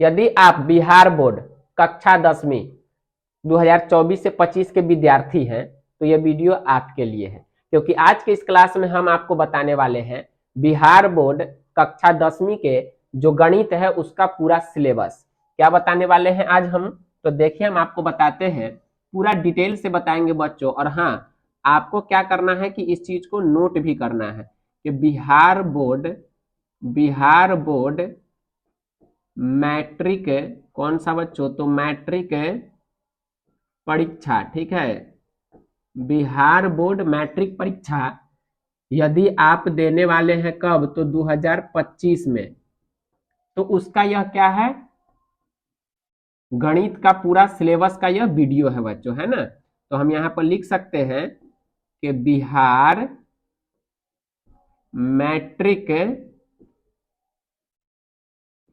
यदि आप बिहार बोर्ड कक्षा 10वीं 2024 से 25 के विद्यार्थी हैं तो यह वीडियो आपके लिए है, क्योंकि आज के इस क्लास में हम आपको बताने वाले हैं बिहार बोर्ड कक्षा 10वीं के जो गणित है उसका पूरा सिलेबस क्या बताने वाले हैं आज हम। तो देखिए हम आपको बताते हैं, पूरा डिटेल से बताएंगे बच्चों। और हाँ, आपको क्या करना है कि इस चीज को नोट भी करना है कि बिहार बोर्ड मैट्रिक कौन सा बच्चों, तो मैट्रिक परीक्षा, ठीक है, बिहार बोर्ड मैट्रिक परीक्षा यदि आप देने वाले हैं कब, तो 2025 में, तो उसका यह क्या है, गणित का पूरा सिलेबस का यह वीडियो है बच्चों, है ना। तो हम यहां पर लिख सकते हैं कि बिहार मैट्रिक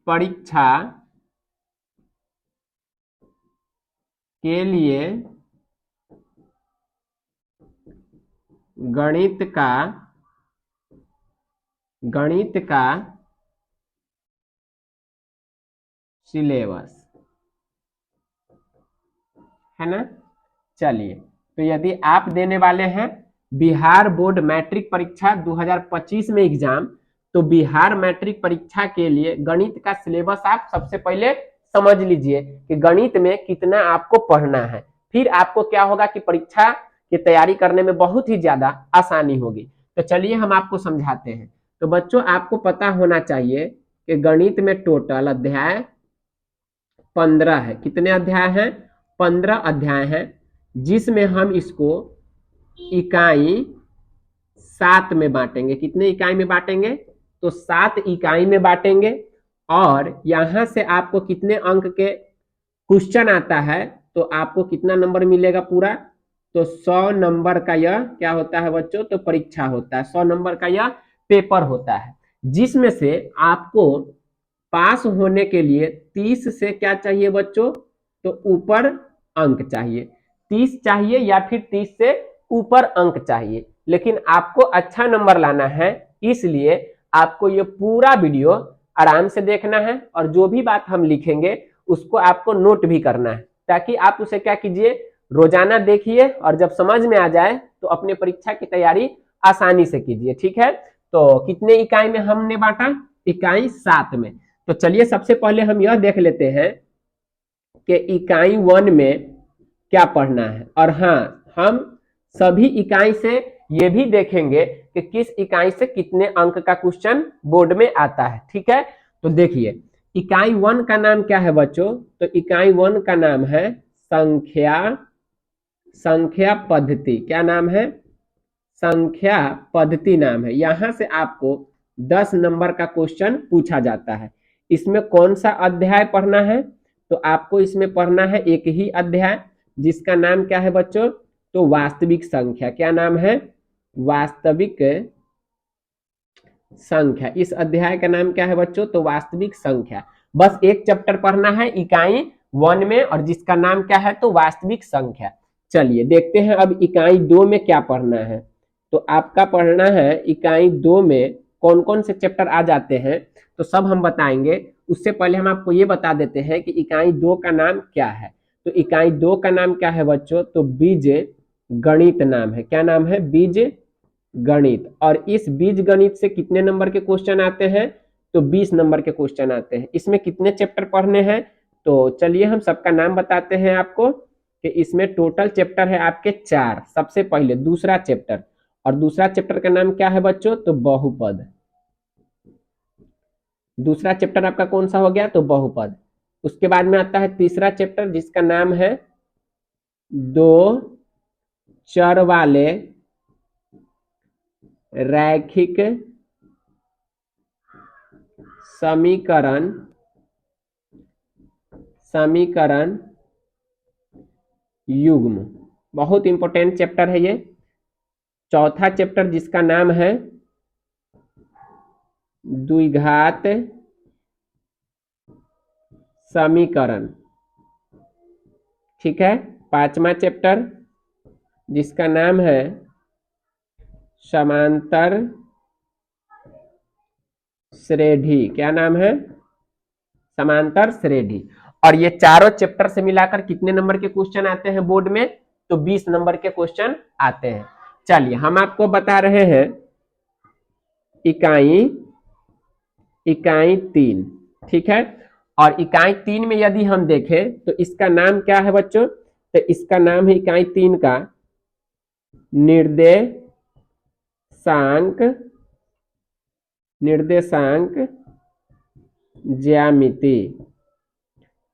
परीक्षा के लिए गणित का सिलेबस, है ना। चलिए, तो यदि आप देने वाले हैं बिहार बोर्ड मैट्रिक परीक्षा 2025 में एग्जाम, तो बिहार मैट्रिक परीक्षा के लिए गणित का सिलेबस आप सबसे पहले समझ लीजिए कि गणित में कितना आपको पढ़ना है। फिर आपको क्या होगा कि परीक्षा की तैयारी करने में बहुत ही ज्यादा आसानी होगी। तो चलिए हम आपको समझाते हैं। तो बच्चों, आपको पता होना चाहिए कि गणित में टोटल अध्याय 15 है। कितने अध्याय हैं? 15 अध्याय हैं, जिसमें हम इसको इकाई 7 में बांटेंगे। कितने इकाई में बांटेंगे? तो 7 इकाई में बांटेंगे। और यहां से आपको कितने अंक के क्वेश्चन आता है, तो आपको कितना नंबर मिलेगा पूरा, तो 100 नंबर का यह क्या होता है बच्चों, तो परीक्षा होता है। 100 नंबर का यह पेपर होता है, जिसमें से आपको पास होने के लिए 30 से क्या चाहिए बच्चों, तो ऊपर अंक चाहिए। 30 चाहिए या फिर 30 से ऊपर अंक चाहिए। लेकिन आपको अच्छा नंबर लाना है, इसलिए आपको ये पूरा वीडियो आराम से देखना है और जो भी बात हम लिखेंगे उसको आपको नोट भी करना है, ताकि आप उसे क्या कीजिए, रोजाना देखिए और जब समझ में आ जाए तो अपने परीक्षा की तैयारी आसानी से कीजिए। ठीक है, तो कितने इकाई में हमने बांटा? इकाई 7 में। तो चलिए सबसे पहले हम यह देख लेते हैं कि इकाई 1 में क्या पढ़ना है। और हाँ, हम सभी इकाई से ये भी देखेंगे कि किस इकाई से कितने अंक का क्वेश्चन बोर्ड में आता है। ठीक है, तो देखिए इकाई 1 का नाम क्या है बच्चों, तो इकाई 1 का नाम है संख्या पद्धति। क्या नाम है? संख्या पद्धति नाम है। यहां से आपको 10 नंबर का क्वेश्चन पूछा जाता है। इसमें कौन सा अध्याय पढ़ना है, तो आपको इसमें पढ़ना है एक ही अध्याय, जिसका नाम क्या है बच्चों, तो वास्तविक संख्या। क्या नाम है? वास्तविक संख्या। इस अध्याय का नाम क्या है बच्चों, तो वास्तविक संख्या। बस एक चैप्टर पढ़ना है इकाई 1 में, और जिसका नाम क्या है, तो वास्तविक संख्या। चलिए देखते हैं अब इकाई 2 में क्या पढ़ना है। तो आपका पढ़ना है इकाई 2 में कौन कौन से चैप्टर आ जाते हैं, तो सब हम बताएंगे। उससे पहले हम आपको ये बता देते हैं कि इकाई 2 का नाम क्या है। तो इकाई 2 का नाम क्या है बच्चों, तो बीज गणित नाम है। क्या नाम है? बीज गणित। और इस बीज गणित से कितने नंबर के क्वेश्चन आते हैं, तो 20 नंबर के क्वेश्चन आते हैं। इसमें कितने चैप्टर पढ़ने हैं, तो चलिए हम सबका नाम बताते हैं आपको कि इसमें टोटल चैप्टर है आपके 4। सबसे पहले दूसरा चैप्टर, और दूसरा चैप्टर का नाम क्या है बच्चों, तो बहुपद। दूसरा चैप्टर आपका कौन सा हो गया, तो बहुपद। उसके बाद में आता है तीसरा चैप्टर, जिसका नाम है दो चर वाले रैखिक समीकरण युग्म। बहुत इंपॉर्टेंट चैप्टर है ये। चौथा चैप्टर जिसका नाम है द्विघात समीकरण। ठीक है, पांचवा चैप्टर जिसका नाम है समांतर श्रेणी। क्या नाम है? समांतर श्रेणी। और ये चारों चैप्टर से मिलाकर कितने नंबर के क्वेश्चन आते हैं बोर्ड में? तो 20 नंबर के क्वेश्चन आते हैं। चलिए हम आपको बता रहे हैं इकाई 3, ठीक है। और इकाई 3 में यदि हम देखें तो इसका नाम क्या है बच्चों? तो इसका नाम है इकाई 3 का निर्देशांक ज्यामिति।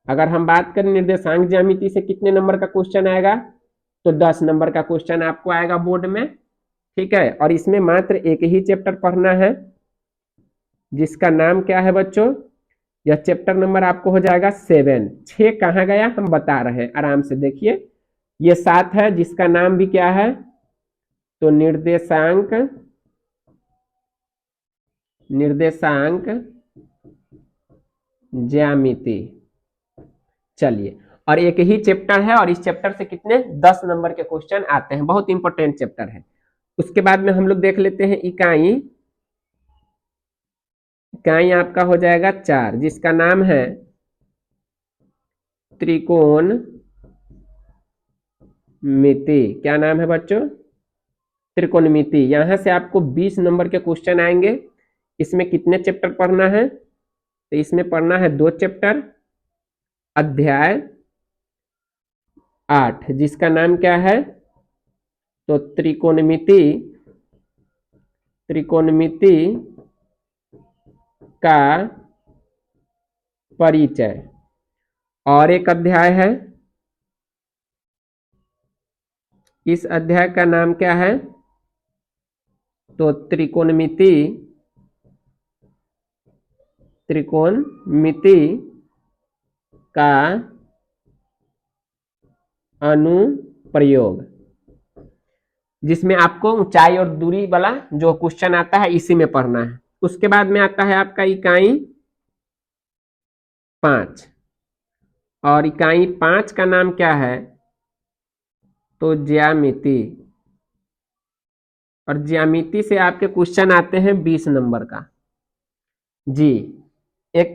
अगर हम बात करें निर्देशांक ज्यामिति से कितने नंबर का क्वेश्चन आएगा? तो 10 नंबर का क्वेश्चन आपको आएगा बोर्ड में, ठीक है। और इसमें मात्र एक ही चैप्टर पढ़ना है जिसका नाम क्या है बच्चों? यह चैप्टर नंबर आपको हो जाएगा 7। 6 कहाँ गया हम बता रहे हैं, आराम से देखिए। ये 7 है जिसका नाम भी क्या है? तो निर्देशांक ज्यामिति। चलिए, और एक ही चैप्टर है और इस चैप्टर से कितने 10 नंबर के क्वेश्चन आते हैं, बहुत इंपॉर्टेंट चैप्टर है। उसके बाद में हम लोग देख लेते हैं इकाई आपका हो जाएगा 4 जिसका नाम है त्रिकोणमिति। क्या नाम है बच्चों? त्रिकोणमिति। यहां से आपको 20 नंबर के क्वेश्चन आएंगे। इसमें कितने चैप्टर पढ़ना है? तो इसमें पढ़ना है 2 चैप्टर, अध्याय 8 जिसका नाम क्या है? तो त्रिकोणमिति का परिचय। और एक अध्याय है, इस अध्याय का नाम क्या है? तो त्रिकोणमिति का अनुप्रयोग, जिसमें आपको ऊंचाई और दूरी वाला जो क्वेश्चन आता है इसी में पढ़ना है। उसके बाद में आता है आपका इकाई 5, और इकाई 5 का नाम क्या है? तो ज्यामिति। और ज्यामिति से आपके क्वेश्चन आते हैं 20 नंबर का जी। एक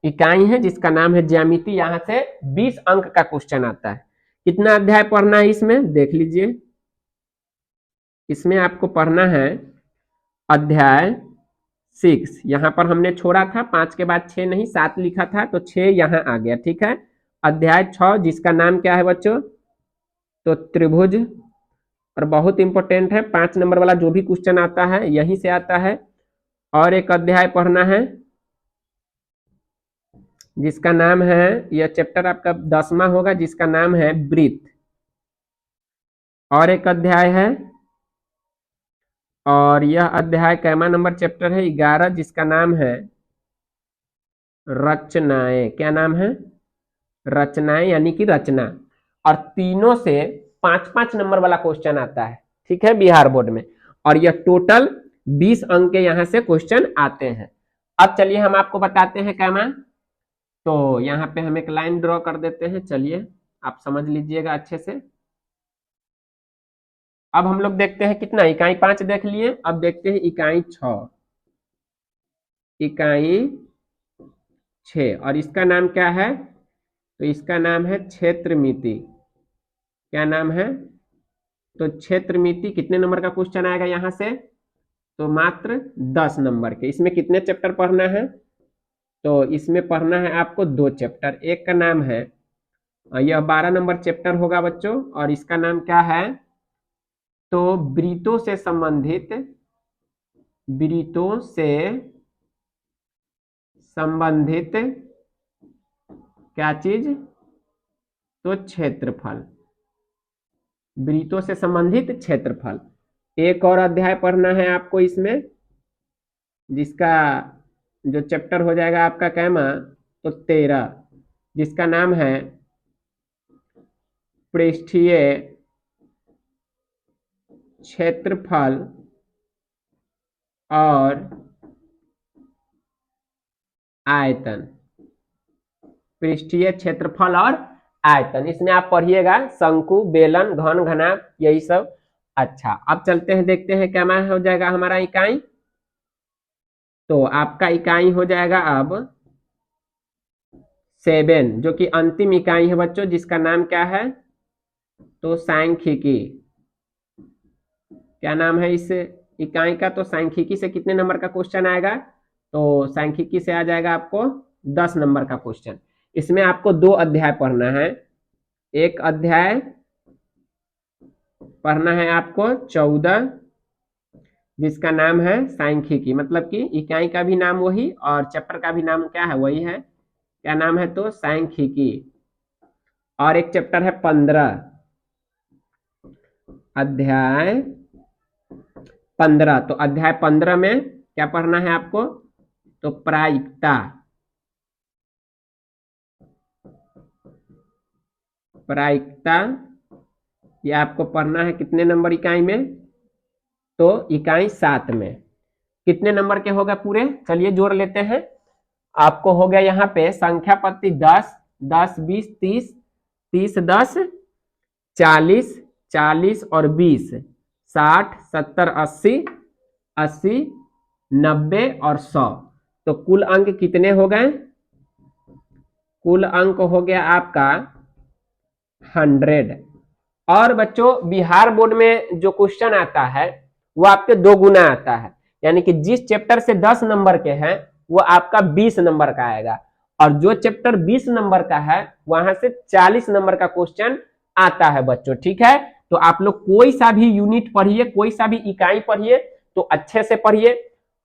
इकाई है जिसका नाम है ज्यामिति, यहां से 20 अंक का क्वेश्चन आता है। कितना अध्याय पढ़ना है इसमें देख लीजिए। इसमें आपको पढ़ना है अध्याय 6। यहां पर हमने छोड़ा था 5 के बाद 6 नहीं 7 लिखा था, तो 6 यहां आ गया, ठीक है। अध्याय 6 जिसका नाम क्या है बच्चों? तो त्रिभुज। और बहुत इंपॉर्टेंट है, 5 नंबर वाला जो भी क्वेश्चन आता है यहीं से आता है। और एक अध्याय पढ़ना है जिसका नाम है, यह चैप्टर आपका 10वां होगा, जिसका नाम है वृत्त। और एक अध्याय है, और यह अध्याय कैमा नंबर चैप्टर है 11 जिसका नाम है रचनाएं। क्या नाम है? रचनाएं यानी कि रचना। और तीनों से 5-5 नंबर वाला क्वेश्चन आता है, ठीक है, बिहार बोर्ड में। और यह टोटल 20 अंक के यहां से क्वेश्चन आते हैं। अब चलिए हम आपको बताते हैं कैमा। तो यहाँ पे हम एक लाइन ड्रॉ कर देते हैं, चलिए आप समझ लीजिएगा अच्छे से। अब हम लोग देखते हैं कितना, इकाई 5 देख लिए, अब देखते हैं इकाई 6। इकाई 6 और इसका नाम क्या है? तो इसका नाम है क्षेत्रमिति। क्या नाम है? तो क्षेत्रमिति। कितने नंबर का क्वेश्चन आएगा यहाँ से? तो मात्र 10 नंबर के। इसमें कितने चैप्टर पढ़ना है? तो इसमें पढ़ना है आपको 2 चैप्टर। एक का नाम है, यह 12 नंबर चैप्टर होगा बच्चों, और इसका नाम क्या है? तो वृत्तों से संबंधित क्या चीज? तो क्षेत्रफल। वृत्तों से संबंधित क्षेत्रफल। एक और अध्याय पढ़ना है आपको इसमें, जिसका जो चैप्टर हो जाएगा आपका कैमा तो 13, जिसका नाम है पृष्ठीय क्षेत्रफल और आयतन। पृष्ठीय क्षेत्रफल और आयतन, इसमें आप पढ़िएगा शंकु, बेलन, घन, घनाभ, यही सब। अच्छा, अब चलते हैं देखते हैं क्या हो जाएगा हमारा इकाई। तो आपका इकाई हो जाएगा अब 7 जो कि अंतिम इकाई है बच्चों, जिसका नाम क्या है, तो सांख्यिकी। क्या नाम है इस इकाई का, तो सांख्यिकी से कितने नंबर का क्वेश्चन आएगा, तो सांख्यिकी से आ जाएगा आपको 10 नंबर का क्वेश्चन। इसमें आपको 2 अध्याय पढ़ना है। एक अध्याय पढ़ना है आपको 14, जिसका नाम है सांख्यिकी, मतलब कि इकाई का भी नाम वही और चैप्टर का भी नाम क्या है, वही है। क्या नाम है, तो सांख्यिकी। और एक चैप्टर है 15, अध्याय 15। तो अध्याय 15 में क्या पढ़ना है आपको, तो प्रायिकता। प्रायिकता ये आपको पढ़ना है कितने नंबर इकाई में, तो इकाई 7 में। कितने नंबर के होगा पूरे, चलिए जोड़ लेते हैं। आपको हो गया यहाँ पे संख्या पत्ती 10, 10, 20, 30, 30, 10, 40, 40 और 20, 60, 70, 80, 80, 90 और 100। तो कुल अंक कितने हो गए, कुल अंक हो गया आपका 100। और बच्चों बिहार बोर्ड में जो क्वेश्चन आता है वो आपके 2 गुना आता है, यानी कि जिस चैप्टर से 10 नंबर के हैं वो आपका 20 नंबर का आएगा, और जो चैप्टर 20 नंबर का है वहां से 40 नंबर का क्वेश्चन आता है बच्चों, ठीक है। तो आप लोग कोई सा भी यूनिट पढ़िए, कोई सा भी इकाई पढ़िए तो अच्छे से पढ़िए।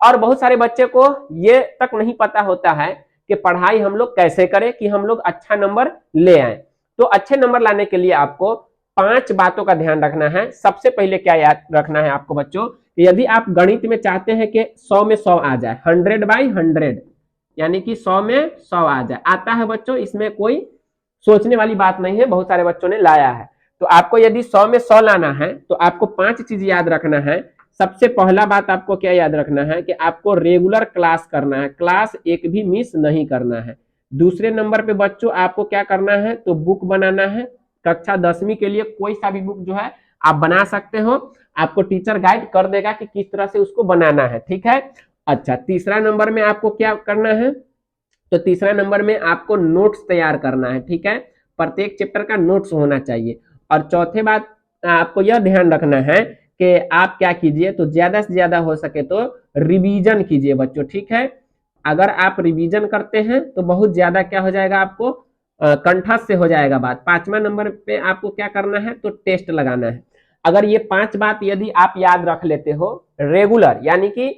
और बहुत सारे बच्चे को ये तक नहीं पता होता है कि पढ़ाई हम लोग कैसे करें कि हम लोग अच्छा नंबर ले आए। तो अच्छे नंबर लाने के लिए आपको 5 बातों का ध्यान रखना है। सबसे पहले क्या याद रखना है आपको बच्चों, यदि आप गणित में चाहते हैं कि 100 में 100 आ जाए, 100/100, यानी कि 100 में 100 आ जाए, आता है बच्चों, इसमें कोई सोचने वाली बात नहीं है, बहुत सारे बच्चों ने लाया है। तो आपको यदि 100 में 100 लाना है तो आपको 5 चीज याद रखना है। सबसे पहला बात आपको क्या याद रखना है कि आपको रेगुलर क्लास करना है, क्लास एक भी मिस नहीं करना है। दूसरे नंबर पे बच्चों आपको क्या करना है, तो बुक बनाना है। कक्षा 10वीं के लिए कोई सा भी बुक जो है आप बना सकते हो, आपको टीचर गाइड कर देगा कि किस तरह से उसको बनाना है, ठीक है। अच्छा, तीसरा नंबर में आपको क्या करना है, तो तीसरा नंबर में आपको नोट्स तैयार करना है, ठीक है। प्रत्येक चैप्टर का नोट्स होना चाहिए। और चौथे बात आपको यह ध्यान रखना है कि आप क्या कीजिए, तो ज्यादा से ज्यादा हो सके तो रिवीजन कीजिए बच्चों, ठीक है। अगर आप रिवीजन करते हैं तो बहुत ज्यादा क्या हो जाएगा, आपको कंठस्थ से हो जाएगा बात। 5वां नंबर पे आपको क्या करना है, तो टेस्ट लगाना है। अगर ये 5 बात यदि आप याद रख लेते हो रेगुलर, यानी कि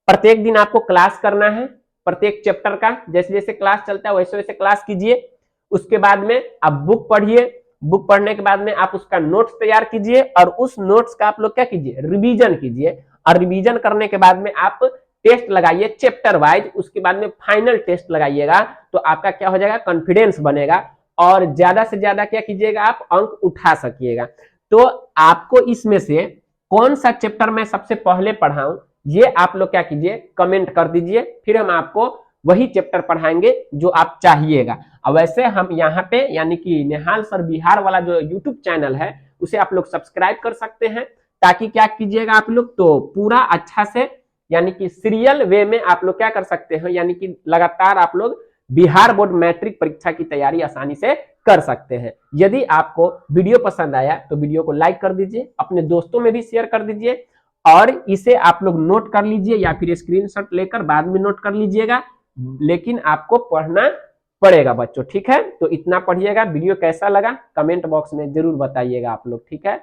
प्रत्येक दिन आपको क्लास करना है, प्रत्येक चैप्टर का जैसे जैसे क्लास चलता है वैसे वैसे क्लास कीजिए। उसके बाद में आप बुक पढ़िए, बुक पढ़ने के बाद में आप उसका नोट्स तैयार कीजिए और उस नोट्स का आप लोग क्या कीजिए, रिवीजन कीजिए। और रिवीजन करने के बाद में आप टेस्ट लगाइए चैप्टर वाइज, उसके बाद में फाइनल टेस्ट लगाइएगा, तो आपका क्या हो जाएगा, कॉन्फिडेंस बनेगा और ज्यादा से ज्यादा क्या कीजिएगा, आप अंक उठा सकिएगा। तो आपको इसमें से कौन सा चैप्टर मैं सबसे पहले पढ़ाऊं, ये आप लोग क्या कीजिए, कमेंट कर दीजिए, फिर हम आपको वही चैप्टर पढ़ाएंगे जो आप चाहिएगा। और वैसे हम यहाँ पे यानी कि निहाल सर बिहार वाला जो यूट्यूब चैनल है उसे आप लोग सब्सक्राइब कर सकते हैं, ताकि क्या कीजिएगा आप लोग, तो पूरा अच्छा से यानी कि सीरियल वे में आप लोग क्या कर सकते हैं, यानी कि लगातार आप लोग बिहार बोर्ड मैट्रिक परीक्षा की तैयारी आसानी से कर सकते हैं। यदि आपको वीडियो पसंद आया तो वीडियो को लाइक कर दीजिए, अपने दोस्तों में भी शेयर कर दीजिए, और इसे आप लोग नोट कर लीजिए या फिर स्क्रीनशॉट लेकर बाद में नोट कर लीजिएगा, लेकिन आपको पढ़ना पड़ेगा बच्चों, ठीक है। तो इतना पढ़िएगा। वीडियो कैसा लगा कमेंट बॉक्स में जरूर बताइएगा आप लोग, ठीक है।